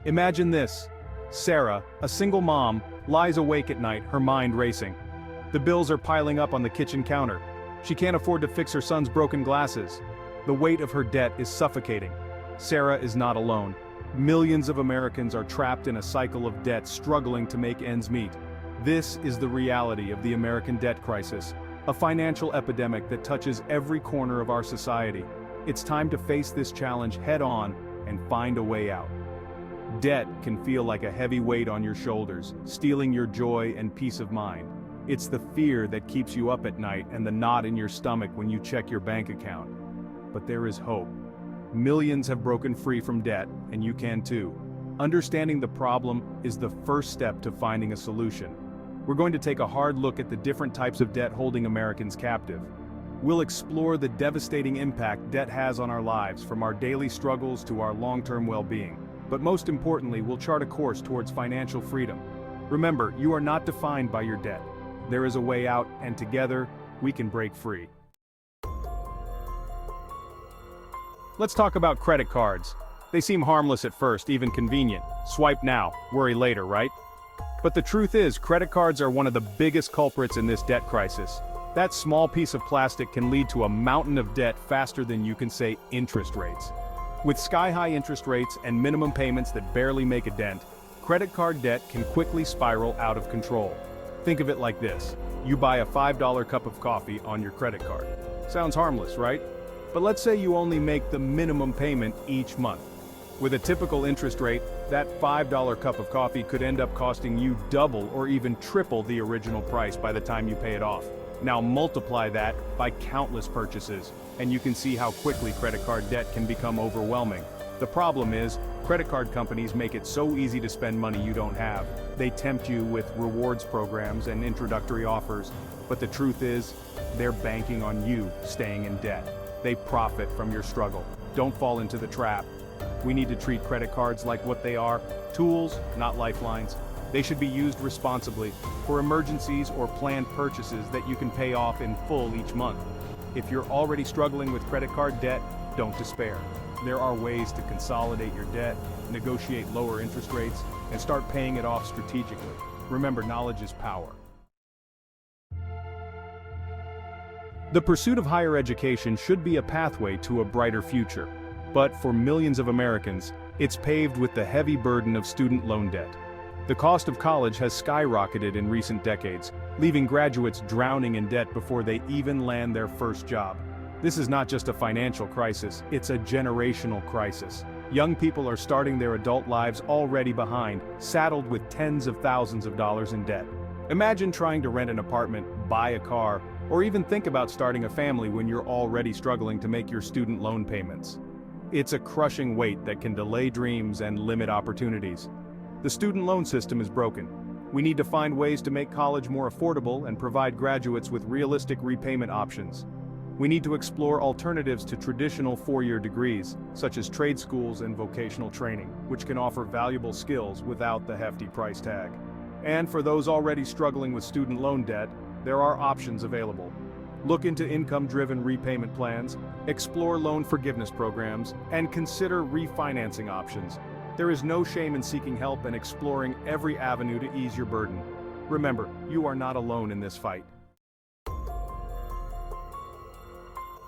Imagine this. Sarah, a single mom, lies awake at night, her mind racing. The bills are piling up on the kitchen counter. She can't afford to fix her son's broken glasses. The weight of her debt is suffocating. Sarah is not alone. Millions of Americans are trapped in a cycle of debt, struggling to make ends meet. This is the reality of the American debt crisis, a financial epidemic that touches every corner of our society. It's time to face this challenge head-on and find a way out. Debt can feel like a heavy weight on your shoulders, stealing your joy and peace of mind. It's the fear that keeps you up at night and the knot in your stomach when you check your bank account. But there is hope. Millions have broken free from debt, and you can too. Understanding the problem is the first step to finding a solution. We're going to take a hard look at the different types of debt holding Americans captive. We'll explore the devastating impact debt has on our lives, from our daily struggles to our long-term well-being. But most importantly, we'll chart a course towards financial freedom. Remember, you are not defined by your debt. There is a way out, and together, we can break free. Let's talk about credit cards. They seem harmless at first, even convenient. Swipe now, worry later, right? But the truth is, credit cards are one of the biggest culprits in this debt crisis. That small piece of plastic can lead to a mountain of debt faster than you can say interest rates. With sky-high interest rates and minimum payments that barely make a dent, credit card debt can quickly spiral out of control. Think of it like this. You buy a $5 cup of coffee on your credit card. Sounds harmless, right? But let's say you only make the minimum payment each month. With a typical interest rate, that $5 cup of coffee could end up costing you double or even triple the original price by the time you pay it off. Now multiply that by countless purchases, and you can see how quickly credit card debt can become overwhelming. The problem is, credit card companies make it so easy to spend money you don't have. They tempt you with rewards programs and introductory offers, but the truth is, they're banking on you staying in debt. They profit from your struggle. Don't fall into the trap. We need to treat credit cards like what they are, tools, not lifelines. They should be used responsibly, for emergencies or planned purchases that you can pay off in full each month. If you're already struggling with credit card debt, don't despair. There are ways to consolidate your debt, negotiate lower interest rates, and start paying it off strategically. Remember, knowledge is power. The pursuit of higher education should be a pathway to a brighter future. But for millions of Americans, it's paved with the heavy burden of student loan debt. The cost of college has skyrocketed in recent decades, leaving graduates drowning in debt before they even land their first job. This is not just a financial crisis, it's a generational crisis. Young people are starting their adult lives already behind, saddled with tens of thousands of dollars in debt. Imagine trying to rent an apartment, buy a car, or even think about starting a family when you're already struggling to make your student loan payments. It's a crushing weight that can delay dreams and limit opportunities. The student loan system is broken. We need to find ways to make college more affordable and provide graduates with realistic repayment options. We need to explore alternatives to traditional four-year degrees, such as trade schools and vocational training, which can offer valuable skills without the hefty price tag. And for those already struggling with student loan debt, there are options available. Look into income-driven repayment plans, explore loan forgiveness programs, and consider refinancing options. There is no shame in seeking help and exploring every avenue to ease your burden. Remember, you are not alone in this fight.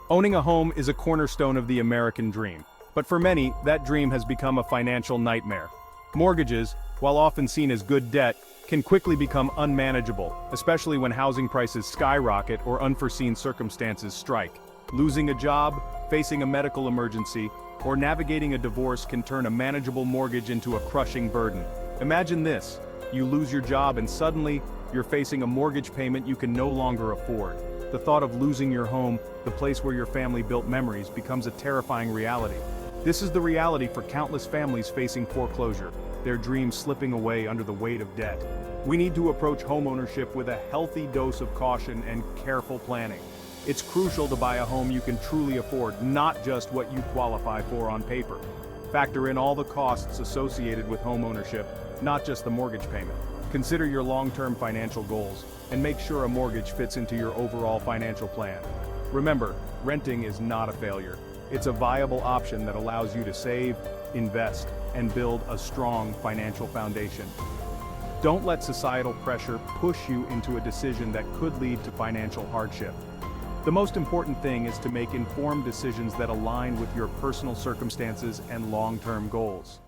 Owning a home is a cornerstone of the American dream, but for many, that dream has become a financial nightmare. Mortgages, while often seen as good debt, can quickly become unmanageable, especially when housing prices skyrocket or unforeseen circumstances strike. Losing a job, facing a medical emergency, or navigating a divorce can turn a manageable mortgage into a crushing burden. Imagine this: you lose your job and suddenly, you're facing a mortgage payment you can no longer afford. The thought of losing your home, the place where your family built memories, becomes a terrifying reality. This is the reality for countless families facing foreclosure, their dreams slipping away under the weight of debt. We need to approach homeownership with a healthy dose of caution and careful planning. It's crucial to buy a home you can truly afford, not just what you qualify for on paper. Factor in all the costs associated with homeownership, not just the mortgage payment. Consider your long-term financial goals, and make sure a mortgage fits into your overall financial plan. Remember, renting is not a failure. It's a viable option that allows you to save, invest, and build a strong financial foundation. Don't let societal pressure push you into a decision that could lead to financial hardship. The most important thing is to make informed decisions that align with your personal circumstances and long-term goals.